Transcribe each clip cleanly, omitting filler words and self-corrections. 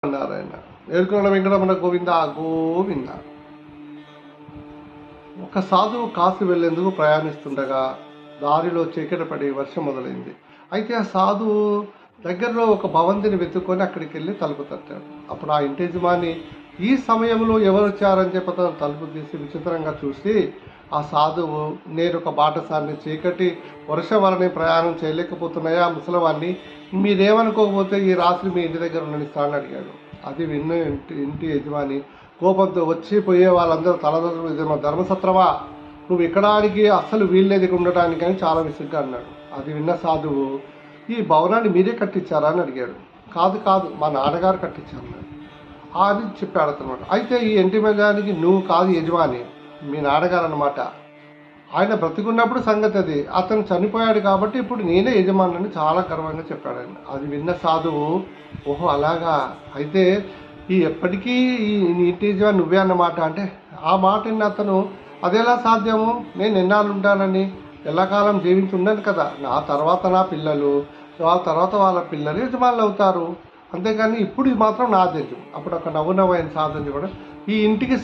నారాయణ ఏడుకొండ వెంకటరమణ గోవింద గోవింద. ఒక సాధువు కాశీ వెళ్లేందుకు ప్రయాణిస్తుండగా దారిలో చీకటి పడి వర్షం మొదలైంది. అయితే ఆ సాధువు దగ్గరలో ఒక భవంతిని వెతుక్కొని అక్కడికి వెళ్ళి తలుపు తట్టాడు. అప్పుడు ఆ ఇంటి యజమాని ఈ సమయంలో ఎవరు వచ్చారని చెప్పి తను తలుపు తీసి విచిత్రంగా చూసి, ఆ సాధువు, నేను ఒక బాటసారిని, చీకటి వర్షం వలని ప్రయాణం చేయలేకపోతున్నాయా ముసలివాడిని, మీరేమనుకోకపోతే ఈ రాత్రి మీ ఇంటి దగ్గర ఉండనిస్తానని అడిగాడు. అది విన్న ఇంటి యజమాని కోపంతో, వచ్చి పోయే వాళ్ళందరూ తలదొర ధర్మసత్రమా, నువ్వు ఎక్కడానికి అస్సలు వీల్లేదు ఇక్కడ ఉండటానికి అని చాలా విసుగ్గా అన్నాడు. అది విన్న సాధువు, ఈ భవనాన్ని మీరే కట్టించారా అని అడిగాడు. కాదు కాదు, మా నాన్నగారు కట్టించారు అని చెప్పాడు అతను. అయితే ఈ ఇంటి యజమానికి నువ్వు కాదు యజమాని, మీ నాన్నగారు అన్నమాట. ఆయన బ్రతికున్నప్పుడు సంగతి అది, అతను చనిపోయాడు కాబట్టి ఇప్పుడు నేనే యజమాని చాలా గర్వంగా చెప్పాడు ఆయన. అది విన్న సాధువు, ఓహో అలాగా, అయితే ఈ ఎప్పటికీ ఈ ఇంటి యజమాని నువ్వే అన్నమాట అంటే, ఆ మాట విన్న అతను, అదెలా సాధ్యము, నేను ఎన్నాళ్ళు ఉంటానని, ఎల్లకాలం జీవించి ఉండను కదా, నా తర్వాత నా పిల్లలు, ఆ తర్వాత వాళ్ళ పిల్లలు యజమానులు అవుతారు, అంతేగాని ఇప్పుడు ఇది మాత్రం నాదే. అప్పుడు ఒక నవ్వునవ్వైన సాధన కూడా, ఈ ఇంటికి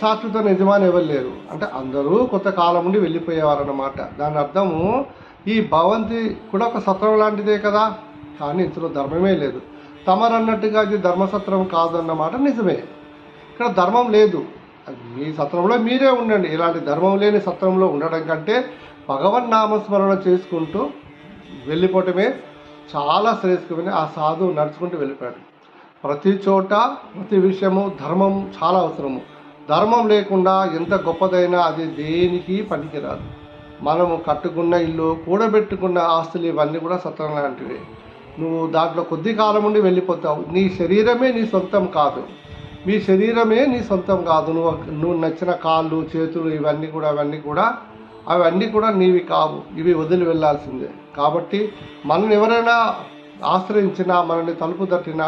శాశ్వత యజమాని ఎవరు లేరు అంటే అందరూ కొంత కాలం నుండి వెళ్ళిపోయేవారు అన్నమాట. దాని అర్థము ఈ భవంతి కూడా ఒక సత్రం లాంటిదే కదా, కానీ ఇందులో ధర్మమే లేదు. తమరన్నట్టుగా ఇది ధర్మసత్రం కాదు అన్నమాట నిజమే. ఇక్కడ ధర్మం లేదు. మీ సత్రంలో మీరే ఉండండి. ఇలాంటి ధర్మం లేని సత్రంలో ఉండడం కంటే భగవన్ నామస్మరణ చేసుకుంటూ వెళ్ళిపోవటమే చాలా శ్రేయస్కరమని ఆ సాధువు నడుచుకుంటూ వెళ్ళిపోయాడు. ప్రతి చోట ప్రతి విషయము ధర్మం చాలా అవసరము. ధర్మం లేకుండా ఎంత గొప్పదైనా అది దేనికి పనికిరాదు. మనము కట్టుకున్న ఇల్లు, కూడబెట్టుకున్న ఆస్తులు, ఇవన్నీ కూడా సత్రం లాంటివి. నువ్వు దాంట్లో కొద్ది కాలం ఉండి వెళ్ళిపోతావు. నీ శరీరమే నీ సొంతం కాదు. మీ శరీరమే నీ సొంతం కాదు. నువ్వు నచ్చిన కాళ్ళు, చేతులు, అవన్నీ కూడా నీవి కావు. ఇవి వదిలి వెళ్ళాల్సిందే. కాబట్టి మనల్ని ఎవరైనా ఆశ్రయించినా, మనల్ని తలుపు తట్టినా,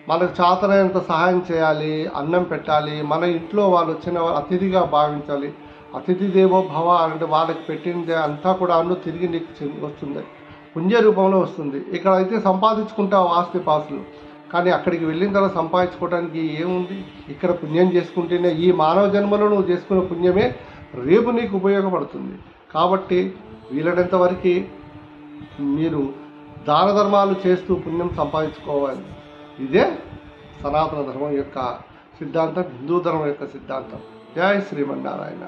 మనకు చాతనైనంత సహాయం చేయాలి, అన్నం పెట్టాలి, మన ఇంట్లో వాళ్ళు వచ్చిన అతిథిగా భావించాలి. అతిథి దేవో భవ అంటే వాళ్ళకి పెట్టిందే అంతా కూడా తిరిగి నీకు వస్తుంది, పుణ్య రూపంలో వస్తుంది. ఇక్కడ అయితే సంపాదించుకుంటావు ఆస్తి పాస్తులు, కానీ అక్కడికి వెళ్ళిన తర్వాత సంపాదించుకోవడానికి ఏముంది? ఇక్కడ పుణ్యం చేసుకుంటేనే, ఈ మానవ జన్మలో నువ్వు చేసుకున్న పుణ్యమే రేపు నీకు ఉపయోగపడుతుంది. కాబట్టి వీలైనంత వరకు మీరు దాన ధర్మాలు చేస్తూ పుణ్యం సంపాదించుకోవాలి. ఇదే సనాతన ధర్మం యొక్క సిద్ధాంతం, హిందూ ధర్మం యొక్క సిద్ధాంతం. జై శ్రీమన్నారాయణ.